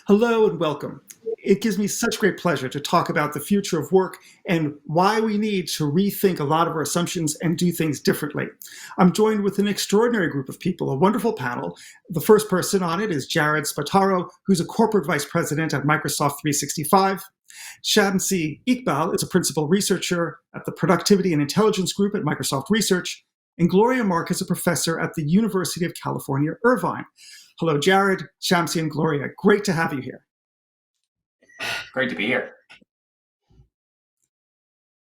Hello and welcome. It gives me such great pleasure to talk about the future of work and why we need to rethink a lot of our assumptions and do things differently. I'm joined with an extraordinary group of people, a wonderful panel. The first person on it is Jared Spataro, who's a corporate vice president at Microsoft 365. Shamsi Iqbal is a principal researcher at the Productivity and Intelligence Group at Microsoft Research. And Gloria Mark is a professor at the University of California, Irvine. Hello, Jared, Shamsi, and Gloria. Great to have you here. Great to be here.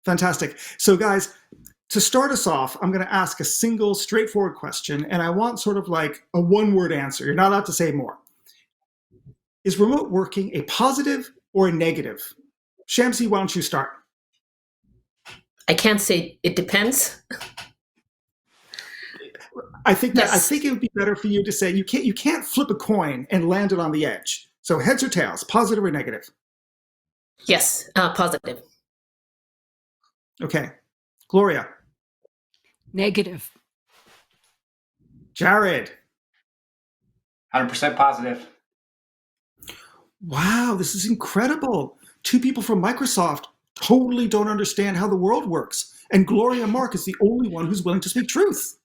Fantastic. So guys, to start us off, I'm going to ask a single straightforward question, and I want sort of like a one-word answer. You're not allowed to say more. Is remote working a positive or a negative? Shamsi, why don't you start? I can't say it depends. I think it would be better for you to say you can't flip a coin and land it on the edge. So heads or tails, positive or negative? Yes, positive. Okay. Gloria? Negative. Jared? 100% positive. Wow, this is incredible. Two people from Microsoft totally don't understand how the world works. And Gloria Mark is the only one who's willing to speak truth.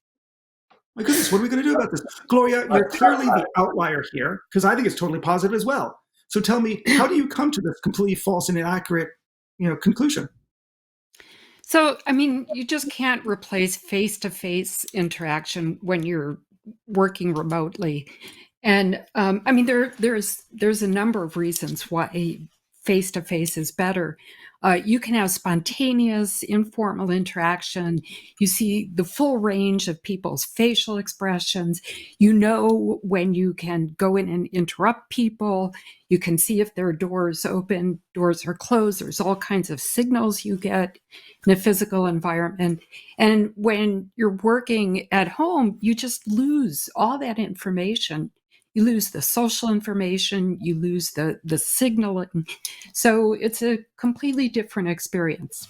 My goodness, what are we going to do about this? Gloria, you're clearly the outlier here, because I think it's totally positive as well. So tell me, how do you come to this completely false and inaccurate, conclusion? So, you just can't replace face-to-face interaction when you're working remotely. And there's a number of reasons why face-to-face is better. You can have spontaneous, informal interaction. You see the full range of people's facial expressions. You know when you can go in and interrupt people. You can see if their doors open, doors are closed. There's all kinds of signals you get in a physical environment. And when you're working at home, you just lose all that information. You lose the social information, you lose the signaling. So it's a completely different experience.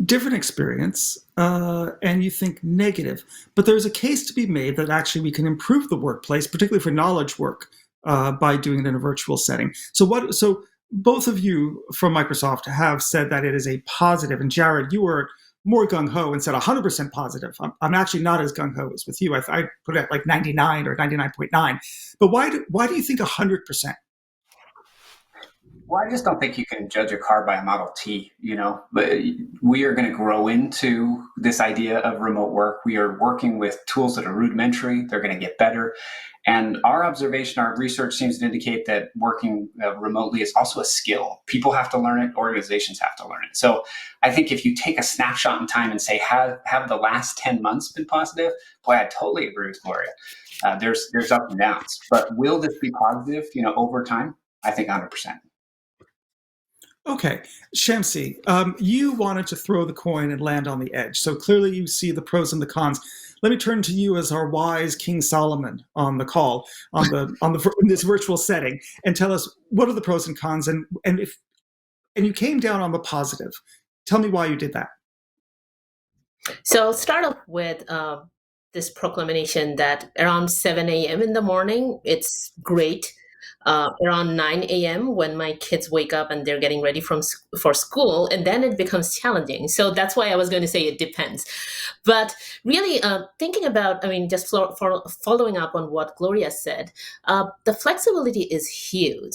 Different experience, and you think negative. But there's a case to be made that actually we can improve the workplace, particularly for knowledge work, by doing it in a virtual setting. So both of you from Microsoft have said that it is a positive. And Jared, you were more gung-ho and said 100% positive. I'm actually not as gung-ho as with you. I put it at like 99 or 99.9. But why do you think 100%? Well, I just don't think you can judge a car by a Model T, But we are going to grow into this idea of remote work. We are working with tools that are rudimentary. They're going to get better. And our observation, our research seems to indicate that working remotely is also a skill. People have to learn it. Organizations have to learn it. So I think if you take a snapshot in time and say, have the last 10 months been positive? Boy, I totally agree with Gloria. There's ups and downs. But will this be positive, over time? I think 100%. Okay. Shamsi, you wanted to throw the coin and land on the edge. So clearly you see the pros and the cons. Let me turn to you as our wise King Solomon on the call, in this virtual setting, and tell us what are the pros and cons, and you came down on the positive. Tell me why you did that. So I'll start off with this proclamation that around 7 a.m. in the morning, it's great. Around 9 a.m. when my kids wake up and they're getting ready for school, and then it becomes challenging. So that's why I was going to say it depends. But really thinking about, just following up on what Gloria said, the flexibility is huge.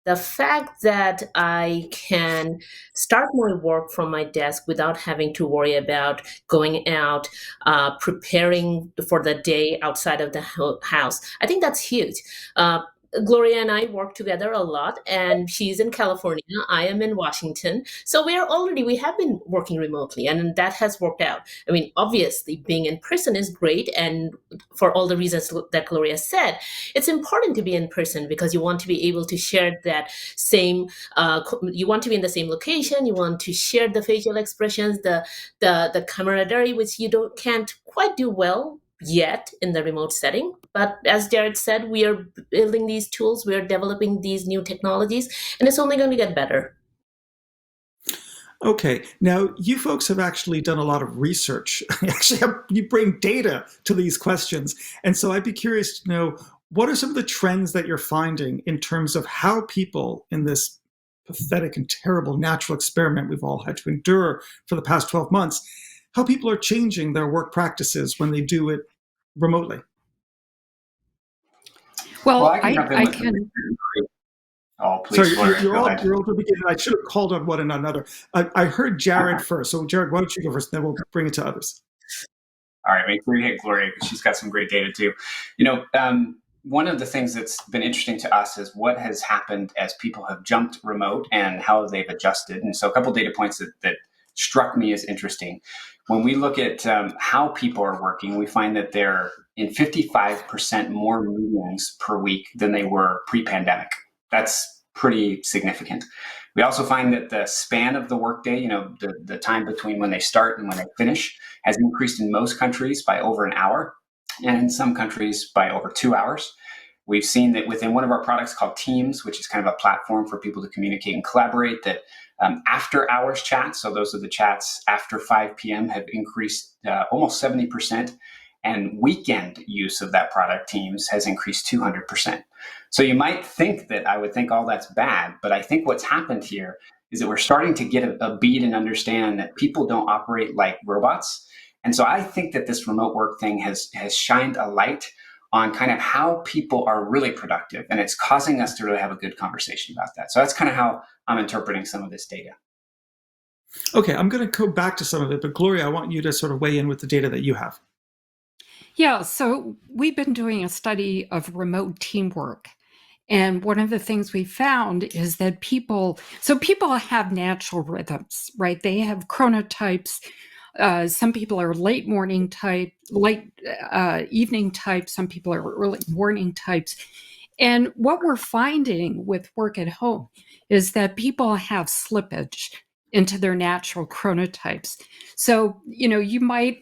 The fact that I can start my work from my desk without having to worry about going out, preparing for the day outside of the house, I think that's huge. Gloria and I work together a lot, and she's in California. I am in Washington. So we have been working remotely, and that has worked out. Obviously, being in person is great. And for all the reasons that Gloria said, it's important to be in person because you want to be able to share that same, you want to be in the same location. You want to share the facial expressions, the camaraderie, which can't quite do well yet in the remote setting. But as Jared said, we are building these tools, we are developing these new technologies, and it's only going to get better. Okay, now you folks have actually done a lot of research. You bring data to these questions. And so I'd be curious to know, what are some of the trends that you're finding in terms of how people in this pathetic and terrible natural experiment we've all had to endure for the past 12 months, how people are changing their work practices when they do it remotely? Well, Well, I can jump in I with can. Oh, please, Sorry, Gloria, you're go all ahead. you're all to begin. I should have called on one and another. I heard Jared first, so Jared, why don't you go first? Then we'll bring it to others. All right, make sure you hit Gloria because she's got some great data too. One of the things that's been interesting to us is what has happened as people have jumped remote and how they've adjusted. And so a couple data points that struck me as interesting. When we look at how people are working, we find that they're in 55% more meetings per week than they were pre-pandemic. That's pretty significant. We also find that the span of the workday, the time between when they start and when they finish, has increased in most countries by over an hour, and in some countries by over 2 hours. We've seen that within one of our products called Teams, which is kind of a platform for people to communicate and collaborate, that after hours chats, so those are the chats after 5 p.m., have increased almost 70%. And weekend use of that product, Teams, has increased 200%. So you might think that I would think all that's bad, but I think what's happened here is that we're starting to get a beat and understand that people don't operate like robots. And so I think that this remote work thing has shined a light on kind of how people are really productive. And it's causing us to really have a good conversation about that. So that's kind of how I'm interpreting some of this data. Okay, I'm going to go back to some of it, but Gloria, I want you to sort of weigh in with the data that you have. Yeah, so we've been doing a study of remote teamwork. And one of the things we found is that people have natural rhythms, right? They have chronotypes. Some people are late morning type, late evening type. Some people are early morning types. And what we're finding with work at home is that people have slippage into their natural chronotypes. So, you might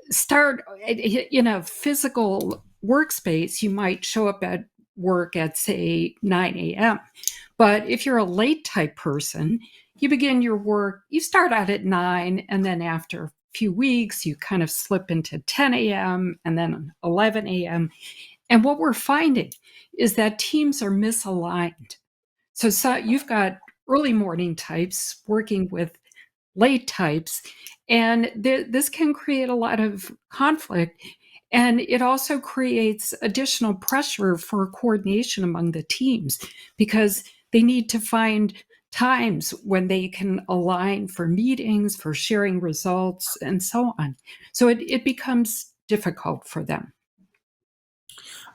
start in a physical workspace, you might show up at work at, say, 9 a.m. But if you're a late type person, you begin your work, you start out at 9, and then after a few weeks, you kind of slip into 10 a.m. and then 11 a.m. And what we're finding is that teams are misaligned. So you've got early morning types working with late types, and this can create a lot of conflict. And it also creates additional pressure for coordination among the teams because they need to find times when they can align for meetings, for sharing results, and so on. So it becomes difficult for them.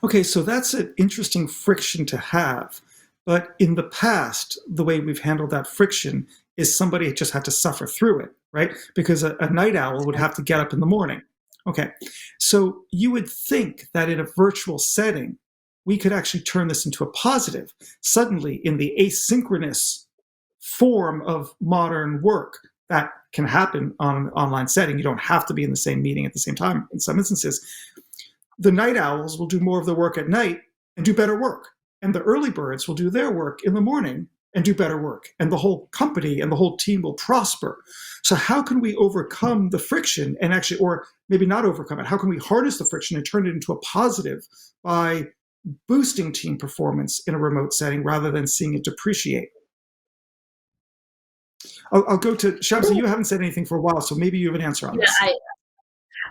Okay, so that's an interesting friction to have. But in the past, the way we've handled that friction is somebody just had to suffer through it, right? Because a night owl would have to get up in the morning. Okay, so you would think that in a virtual setting, we could actually turn this into a positive. Suddenly, in the asynchronous form of modern work, that can happen on an online setting. You don't have to be in the same meeting at the same time in some instances. The night owls will do more of the work at night and do better work. And the early birds will do their work in the morning and do better work. And the whole company and the whole team will prosper. So how can we overcome the friction and actually, or maybe not overcome it, how can we harness the friction and turn it into a positive by boosting team performance in a remote setting rather than seeing it depreciate? I'll go to Shamsi. You haven't said anything for a while, so maybe you have an answer on Yeah, this.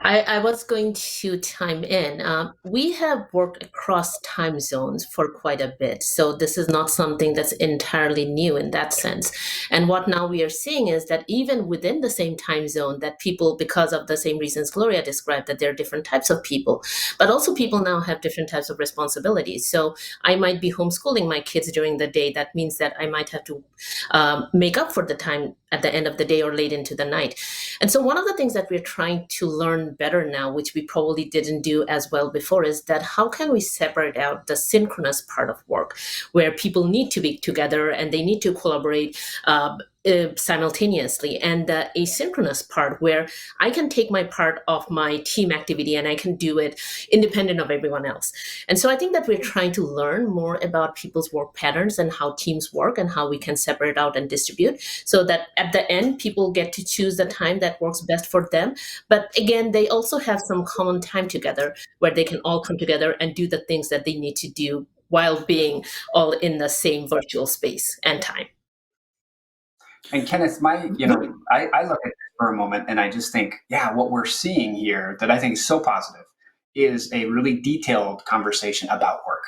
I was going to chime in. We have worked across time zones for quite a bit. So this is not something that's entirely new in that sense. And what now we are seeing is that even within the same time zone, that people, because of the same reasons Gloria described, that there are different types of people, but also people now have different types of responsibilities. So I might be homeschooling my kids during the day. That means that I might have to make up for the time at the end of the day or late into the night. And so one of the things that we're trying to learn better now, which we probably didn't do as well before, is that how can we separate out the synchronous part of work where people need to be together and they need to collaborate simultaneously, and the asynchronous part where I can take my part of my team activity and I can do it independent of everyone else. And so I think that we're trying to learn more about people's work patterns and how teams work and how we can separate out and distribute so that at the end people get to choose the time that works best for them. But again, they also have some common time together where they can all come together and do the things that they need to do while being all in the same virtual space and time. And Kenneth, I look at this for a moment and I just think, yeah, what we're seeing here that I think is so positive is a really detailed conversation about work.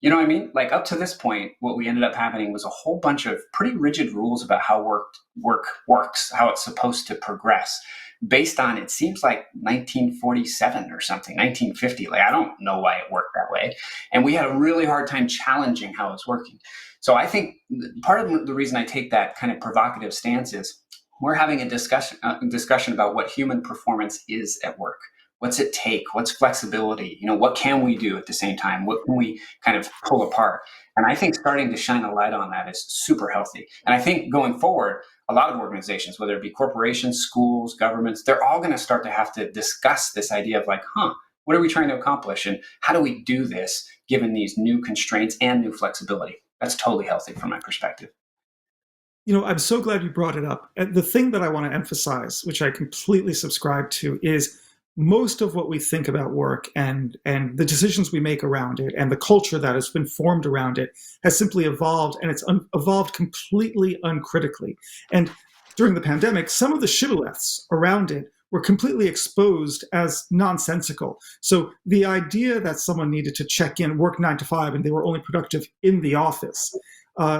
You know what I mean? Like up to this point, what we ended up having was a whole bunch of pretty rigid rules about how work works, how it's supposed to progress, based on it seems like 1947 or something, 1950. Like I don't know why it worked that way, and we had a really hard time challenging how it's working. So I think part of the reason I take that kind of provocative stance is we're having a discussion about what human performance is at work. What's it take? What's flexibility? What can we do at the same time? What can we kind of pull apart? And I think starting to shine a light on that is super healthy. And I think going forward, a lot of organizations, whether it be corporations, schools, governments, they're all going to start to have to discuss this idea of like, what are we trying to accomplish? And how do we do this given these new constraints and new flexibility? That's totally healthy from my perspective. I'm so glad you brought it up. And the thing that I want to emphasize, which I completely subscribe to, is most of what we think about work and the decisions we make around it and the culture that has been formed around it has simply evolved, and it's evolved completely uncritically. And during the pandemic, some of the shibboleths around it were completely exposed as nonsensical. So the idea that someone needed to check in, work 9 to 5, and they were only productive in the office,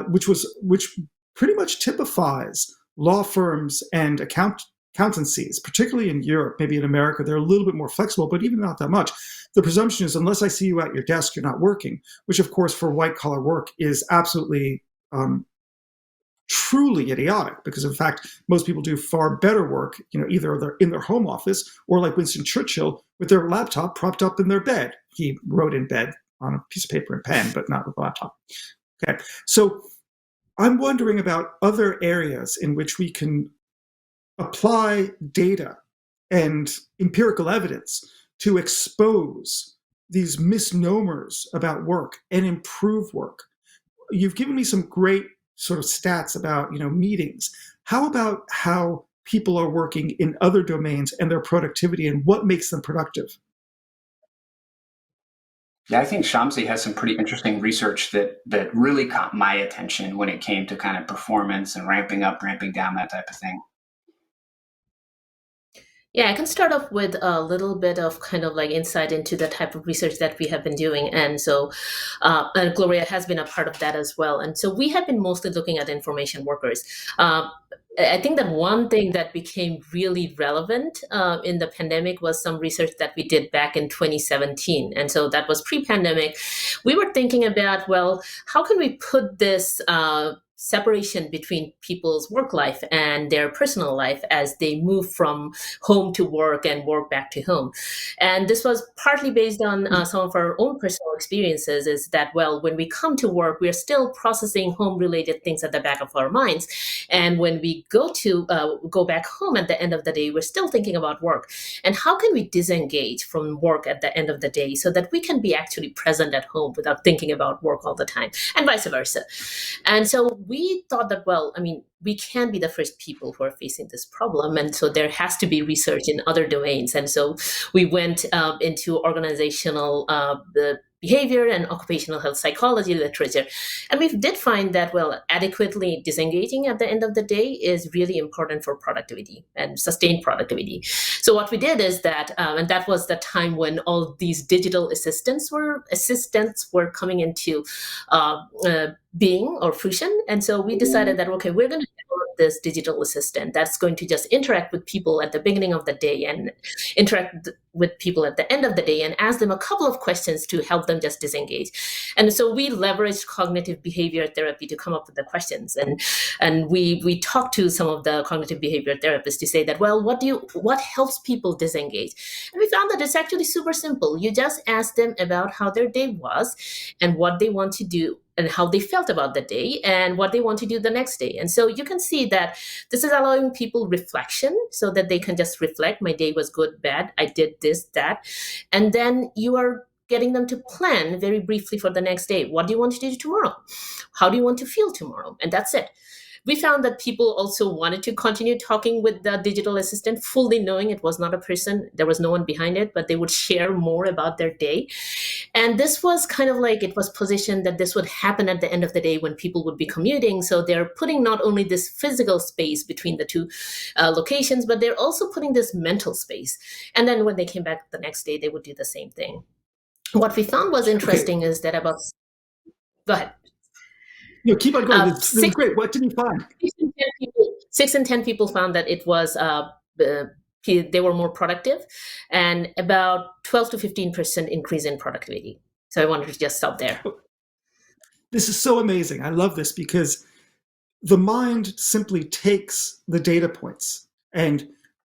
which pretty much typifies law firms and accountancies, particularly in Europe. Maybe in America, they're a little bit more flexible, but even not that much. The presumption is unless I see you at your desk, you're not working, which of course for white collar work is absolutely truly idiotic, because in fact, most people do far better work, either they're in their home office or like Winston Churchill with their laptop propped up in their bed. He wrote in bed on a piece of paper and pen, but not with a laptop. Okay. So I'm wondering about other areas in which we can apply data and empirical evidence to expose these misnomers about work and improve work. You've given me some great sort of stats about meetings. How about how people are working in other domains and their productivity and what makes them productive? Yeah, I think Shamsi has some pretty interesting research that really caught my attention when it came to kind of performance and ramping up, ramping down, that type of thing. Yeah, I can start off with a little bit of kind of like insight into the type of research that we have been doing. And so, and Gloria has been a part of that as well. And so we have been mostly looking at information workers. I think that one thing that became really relevant in the pandemic was some research that we did back in 2017. And so that was pre-pandemic. We were thinking about, well, how can we put this separation between people's work life and their personal life as they move from home to work and work back to home. And this was partly based on some of our own personal experiences, is that, well, when we come to work, we're still processing home related things at the back of our minds. And when we go back home at the end of the day, we're still thinking about work. And how can we disengage from work at the end of the day so that we can be actually present at home without thinking about work all the time, and vice versa. And so we thought that, well, I mean, we can't be the first people who are facing this problem. And so there has to be research in other domains. And so we went into organizational behavior and occupational health psychology literature. And we did find that, well, adequately disengaging at the end of the day is really important for productivity and sustained productivity. So what we did is that, and that was the time when all these digital assistants were coming into being or fruition. And so we decided that, okay, we're going to develop this digital assistant that's going to just interact with people at the beginning of the day and interact with people at the end of the day and ask them a couple of questions to help them just disengage. And so we leveraged cognitive behavior therapy to come up with the questions. And we talked to some of the cognitive behavior therapists to say that, well, what helps people disengage? And we found that it's actually super simple. You just ask them about how their day was and what they want to do and how they felt about the day and what they want to do the next day. And so you can see that this is allowing people reflection so that they can just reflect, my day was good, bad, I did this, that. And then you are getting them to plan very briefly for the next day. What do you want to do tomorrow? How do you want to feel tomorrow? And that's it. We found that people also wanted to continue talking with the digital assistant, fully knowing it was not a person, there was no one behind it, but they would share more about their day. And this was kind of like, it was positioned that this would happen at the end of the day when people would be commuting. So they're putting not only this physical space between the two locations, but they're also putting this mental space. And then when they came back the next day, they would do the same thing. What we found was interesting is that about, go ahead. Keep on going. This is great. What did you find? 6 in 10 people found that it was they were more productive, and about 12 to 15% increase in productivity. So I wanted to just stop there. This is so amazing. I love this because the mind simply takes the data points and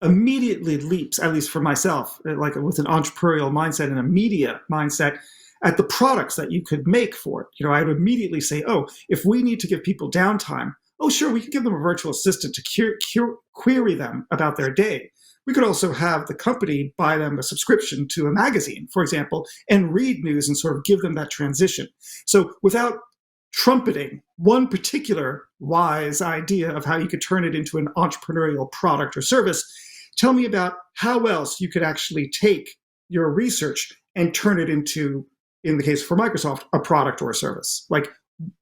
immediately leaps, at least for myself, like with an entrepreneurial mindset and a media mindset, at the products that you could make for it. I would immediately say, oh, if we need to give people downtime, oh, sure, we can give them a virtual assistant to query them about their day. We could also have the company buy them a subscription to a magazine, for example, and read news and sort of give them that transition. So without trumpeting one particular wise idea of how you could turn it into an entrepreneurial product or service, tell me about how else you could actually take your research and turn it into, in the case for Microsoft, a product or a service. Like,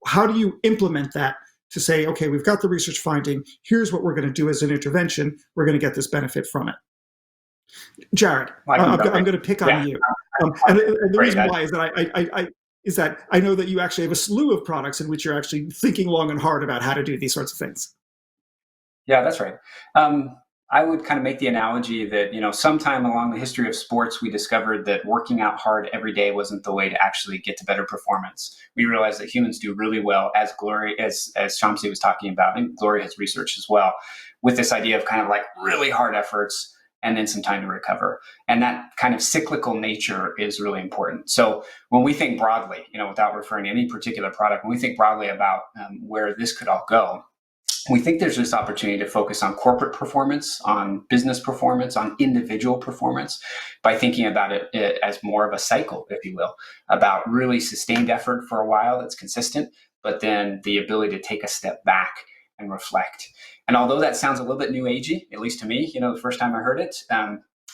how do you implement that to say, okay, we've got the research finding, here's what we're going to do as an intervention, we're going to get this benefit from it. Jared, I'm going to pick on you. And the reason why is that I know that you actually have a slew of products in which you're actually thinking long and hard about how to do these sorts of things. Yeah, that's right. I would kind of make the analogy that, sometime along the history of sports, we discovered that working out hard every day wasn't the way to actually get to better performance. We realized that humans do really well, as Shamsi was talking about, and Gloria has research as well, with this idea of kind of like really hard efforts and then some time to recover. And that kind of cyclical nature is really important. So when we think broadly, without referring to any particular product, when we think broadly about where this could all go, we think there's this opportunity to focus on corporate performance, on business performance, on individual performance, by thinking about it as more of a cycle, if you will, about really sustained effort for a while that's consistent, but then the ability to take a step back and reflect. And although that sounds a little bit new agey, at least to me, the first time I heard it,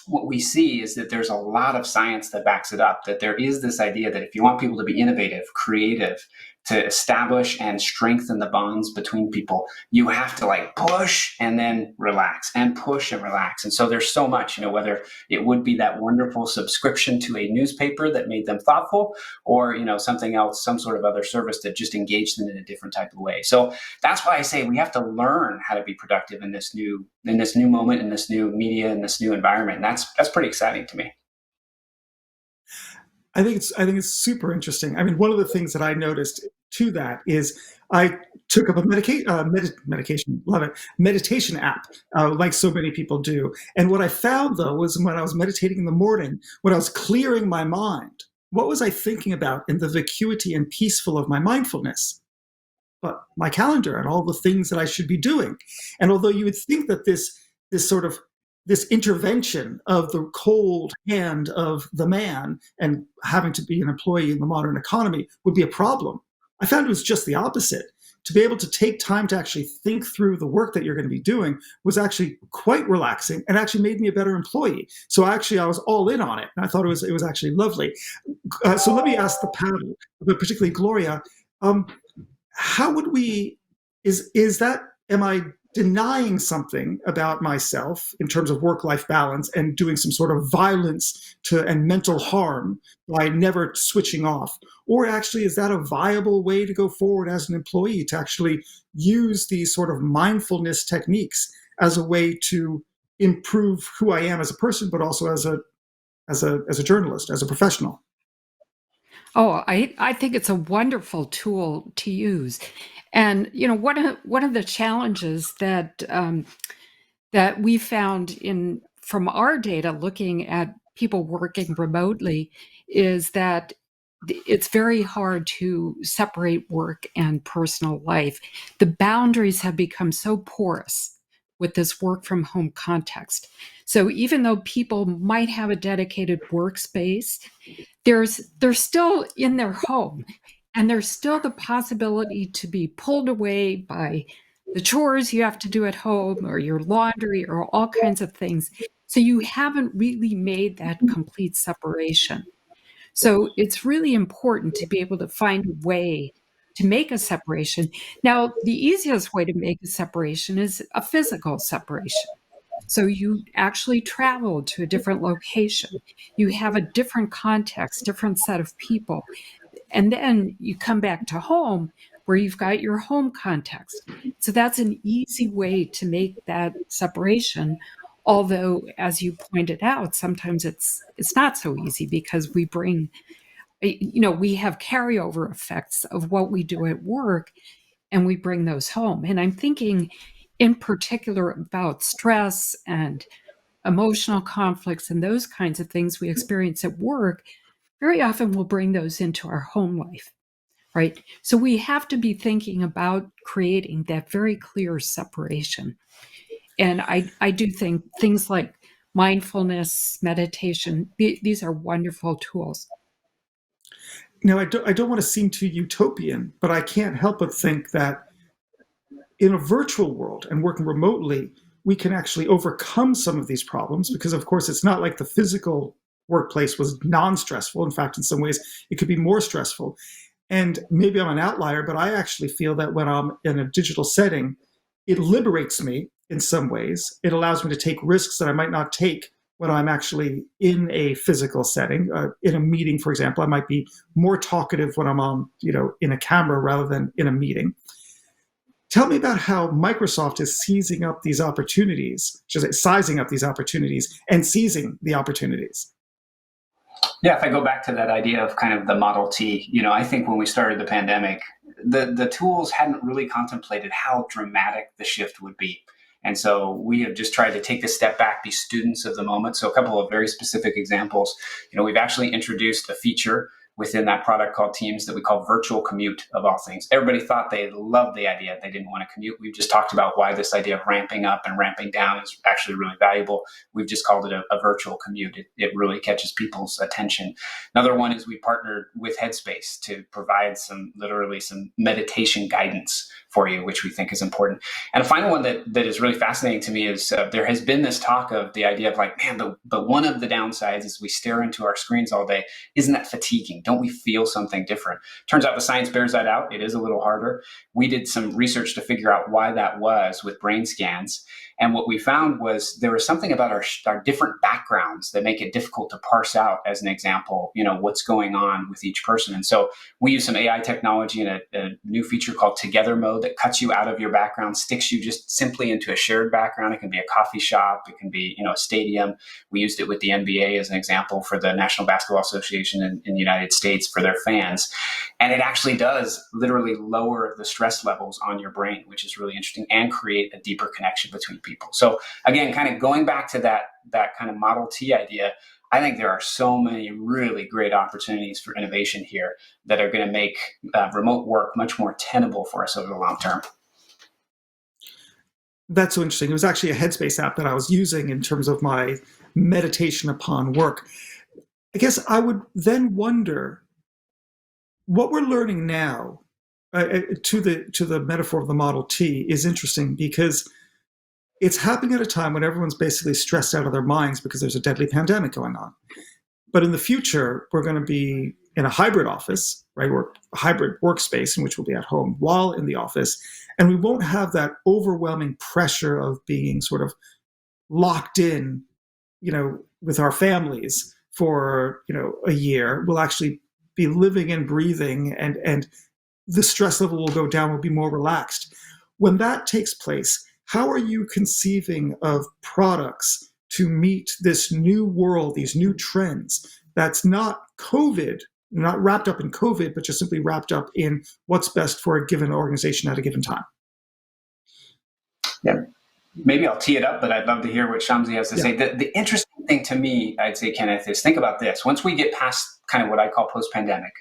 what we see is that there's a lot of science that backs it up, that there is this idea that if you want people to be innovative, creative, to establish and strengthen the bonds between people, you have to push and then relax and push and relax. And so there's so much, whether it would be that wonderful subscription to a newspaper that made them thoughtful, or, something else, some sort of other service that just engaged them in a different type of way. So that's why I say we have to learn how to be productive in this new moment, in this new media, in this new environment. And that's pretty exciting to me. I think it's super interesting. I mean, one of the things that I noticed to that is I took up a meditation app, like so many people do. And what I found, though, was when I was meditating in the morning, when I was clearing my mind, what was I thinking about in the vacuity and peaceful of my mindfulness? But my calendar and all the things that I should be doing. And although you would think that this intervention of the cold hand of the man and having to be an employee in the modern economy would be a problem, I found it was just the opposite. To be able to take time to actually think through the work that you're going to be doing was actually quite relaxing and actually made me a better employee. So I was all in on it, and I thought it was actually lovely. So let me ask the panel, but particularly Gloria, how would we? Am I denying something about myself in terms of work-life balance and doing some sort of violence and mental harm by never switching off? Or actually, is that a viable way to go forward as an employee, to actually use these sort of mindfulness techniques as a way to improve who I am as a person, but also as a journalist, as a professional? Oh, I think it's a wonderful tool to use. And one of the challenges that that we found from our data looking at people working remotely is that it's very hard to separate work and personal life. The boundaries have become so porous with this work from home context. So even though people might have a dedicated workspace, they're still in their home, and there's still the possibility to be pulled away by the chores you have to do at home or your laundry or all kinds of things. So you haven't really made that complete separation. So it's really important to be able to find a way to make a separation. Now, the easiest way to make a separation is a physical separation. So you actually travel to a different location. You have a different context, different set of people. And then you come back to home where you've got your home context. So that's an easy way to make that separation. Although, as you pointed out, sometimes it's not so easy because we bring, we have carryover effects of what we do at work, and we bring those home. And I'm thinking in particular about stress and emotional conflicts and those kinds of things we experience at work. Very often we'll bring those into our home life, right? So we have to be thinking about creating that very clear separation. And I do think things like mindfulness, meditation, these are wonderful tools. Now, I don't want to seem too utopian, but I can't help but think that in a virtual world and working remotely, we can actually overcome some of these problems because, of course, it's not like the physical workplace was non-stressful. In fact, in some ways, it could be more stressful. And maybe I'm an outlier, but I actually feel that when I'm in a digital setting, it liberates me in some ways. It allows me to take risks that I might not take when I'm actually in a physical setting. In a meeting, for example, I might be more talkative when I'm on, in a camera rather than in a meeting. Tell me about how Microsoft is seizing up these opportunities, sizing up these opportunities and seizing the opportunities. Yeah, if I go back to that idea of kind of the Model T, I think when we started the pandemic, the tools hadn't really contemplated how dramatic the shift would be. And so we have just tried to take a step back, be students of the moment. So a couple of very specific examples. We've actually introduced a feature within that product called Teams that we call virtual commute, of all things. Everybody thought they loved the idea. They didn't want to commute. We've just talked about why this idea of ramping up and ramping down is actually really valuable. We've just called it a virtual commute. It really catches people's attention. Another one is we partnered with Headspace to provide some meditation guidance for you, which we think is important. And a final one that is really fascinating to me is there has been this talk of the idea of but one of the downsides is we stare into our screens all day. Isn't that fatiguing? Don't we feel something different? Turns out the science bears that out. It is a little harder. We did some research to figure out why that was with brain scans. And what we found was there was something about our different backgrounds that make it difficult to parse out, as an example, what's going on with each person. And so we use some AI technology and a new feature called Together Mode that cuts you out of your background, sticks you just simply into a shared background. It can be a coffee shop. It can be, a stadium. We used it with the NBA as an example for the National Basketball Association in the United States for their fans. And it actually does literally lower the stress levels on your brain, which is really interesting, and create a deeper connection between people. So again, kind of going back to that kind of Model T idea, I think there are so many really great opportunities for innovation here that are going to make remote work much more tenable for us over the long term. That's so interesting. It was actually a Headspace app that I was using in terms of my meditation upon work. I guess I would then wonder what we're learning now to the metaphor of the Model T is interesting because it's happening at a time when everyone's basically stressed out of their minds because there's a deadly pandemic going on. But in the future, we're going to be in a hybrid office, right? Or a hybrid workspace in which we'll be at home while in the office. And we won't have that overwhelming pressure of being sort of locked in, with our families for, a year. We'll actually be living and breathing and the stress level will go down, we'll be more relaxed. When that takes place, how are you conceiving of products to meet this new world, these new trends that's not COVID, not wrapped up in COVID, but just simply wrapped up in what's best for a given organization at a given time? Yeah. Maybe I'll tee it up, but I'd love to hear what Shamsi has to say. The interesting thing to me, I'd say, Kenneth, is think about this. Once we get past kind of what I call post-pandemic,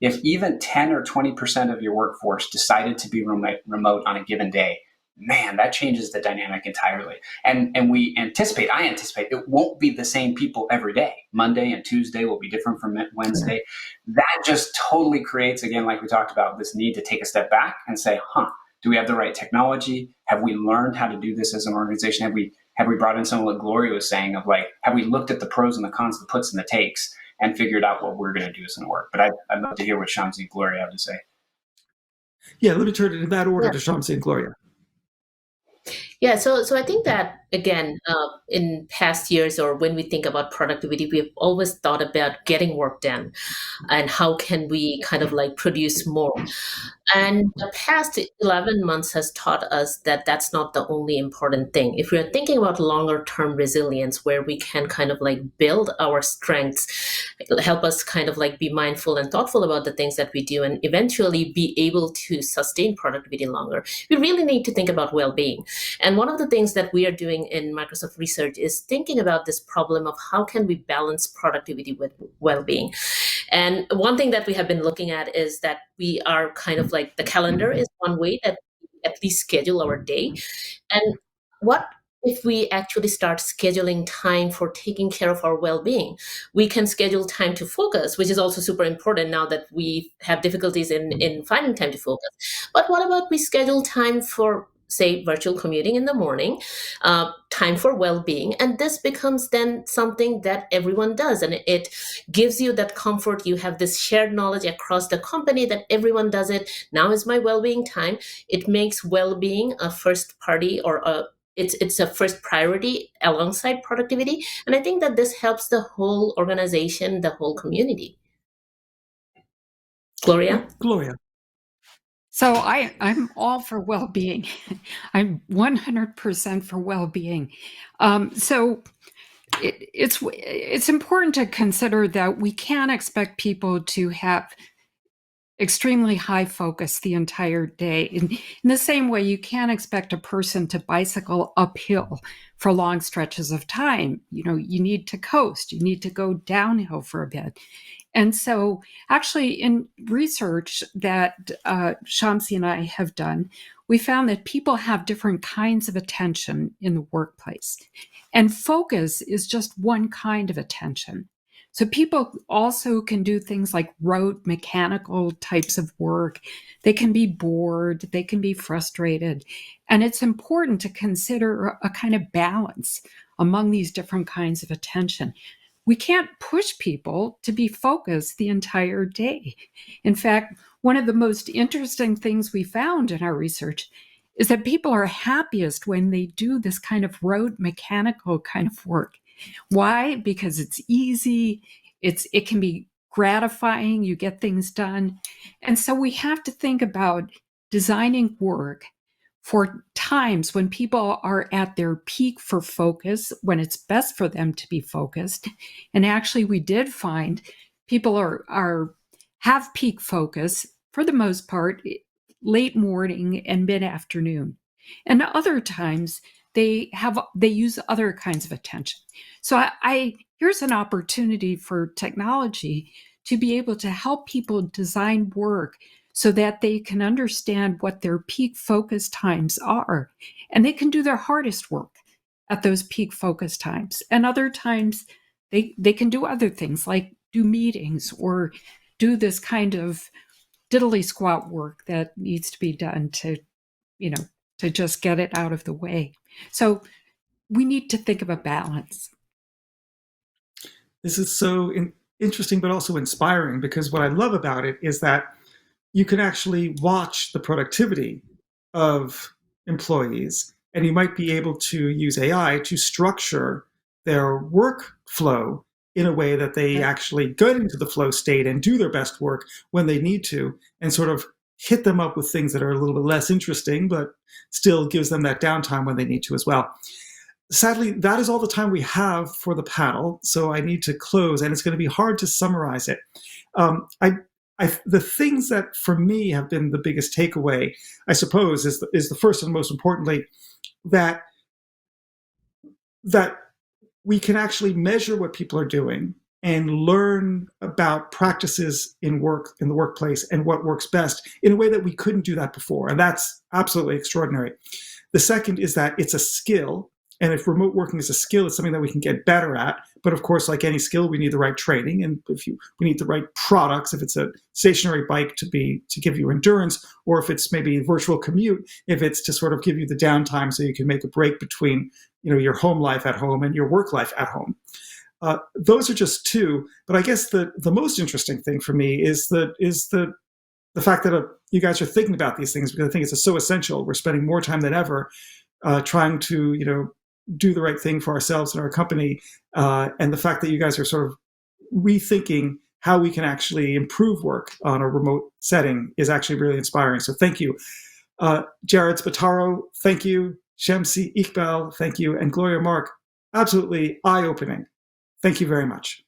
if even 10 or 20% of your workforce decided to be remote on a given day, man, that changes the dynamic entirely. And I anticipate it won't be the same people every day. Monday and Tuesday will be different from Wednesday. That just totally creates, again, like we talked about, this need to take a step back and say, do we have the right technology? Have we learned how to do this as an organization? Have we brought in some of what Gloria was saying of like, have we looked at the pros and the cons, the puts and the takes, and figured out what we're going to do is going to work? But I'd love to hear what Shamsi and Gloria have to say. Yeah, let me turn it in that order to Shamsi and Gloria. Yeah, so I think that again, in past years or when we think about productivity, we've always thought about getting work done and how can we kind of like produce more. And the past 11 months has taught us that that's not the only important thing. If we're thinking about longer term resilience, where we can kind of like build our strengths, help us kind of like be mindful and thoughtful about the things that we do, and eventually be able to sustain productivity longer, we really need to think about well-being. And one of the things that we are doing in Microsoft Research is thinking about this problem of how can we balance productivity with well-being. And one thing that we have been looking at is that we are kind of like the calendar is one way that we at least schedule our day. And what if we actually start scheduling time for taking care of our well-being? We can schedule time to focus, which is also super important now that we have difficulties in finding time to focus. But what about we schedule time for, say, virtual commuting in the morning, time for well-being, and this becomes then something that everyone does, and it gives you that comfort. You have this shared knowledge across the company that everyone does it. Now is my well-being time. It makes well-being a first party, or it's a first priority alongside productivity, and I think that this helps the whole organization, the whole community. Gloria? Gloria. So I'm all for well-being. I'm 100% for well-being. So it's important to consider that we can't expect people to have extremely high focus the entire day. In the same way, you can't expect a person to bicycle uphill for long stretches of time. You need to coast. You need to go downhill for a bit. And so actually in research that Shamsi and I have done, we found that people have different kinds of attention in the workplace. And focus is just one kind of attention. So people also can do things like rote mechanical types of work. They can be bored, they can be frustrated. And it's important to consider a kind of balance among these different kinds of attention. We can't push people to be focused the entire day. In fact, one of the most interesting things we found in our research is that people are happiest when they do this kind of rote mechanical kind of work. Why? Because it's easy, it can be gratifying, you get things done. And so we have to think about designing work for times when people are at their peak for focus, when it's best for them to be focused. And actually, we did find people have peak focus for the most part late morning and mid-afternoon. And other times they use other kinds of attention. So here's an opportunity for technology to be able to help people design work so that they can understand what their peak focus times are, and they can do their hardest work at those peak focus times. And other times they can do other things like do meetings or do this kind of diddly squat work that needs to be done to just get it out of the way. So we need to think of a balance. This is so interesting, but also inspiring, because what I love about it is that you can actually watch the productivity of employees, and you might be able to use AI to structure their workflow in a way that they actually get into the flow state and do their best work when they need to, and sort of hit them up with things that are a little bit less interesting, but still gives them that downtime when they need to as well. Sadly, that is all the time we have for the panel, so I need to close, and it's going to be hard to summarize it. The things that for me have been the biggest takeaway, I suppose, is the first and most importantly that we can actually measure what people are doing and learn about practices in work, in the workplace, and what works best in a way that we couldn't do that before. And that's absolutely extraordinary. The second is that it's a skill. And if remote working is a skill, it's something that we can get better at. But of course, like any skill, we need the right training, and we need the right products. If it's a stationary bike to give you endurance, or if it's maybe a virtual commute, if it's to sort of give you the downtime so you can make a break between your home life at home and your work life at home. Those are just two. But I guess the most interesting thing for me is the fact that you guys are thinking about these things, because I think it's so essential. We're spending more time than ever trying to do the right thing for ourselves and our company, and the fact that you guys are sort of rethinking how we can actually improve work on a remote setting is actually really inspiring. So thank you. Jared Spataro, thank you. Shamsi Iqbal, thank you. And Gloria Mark, absolutely eye-opening. Thank you very much.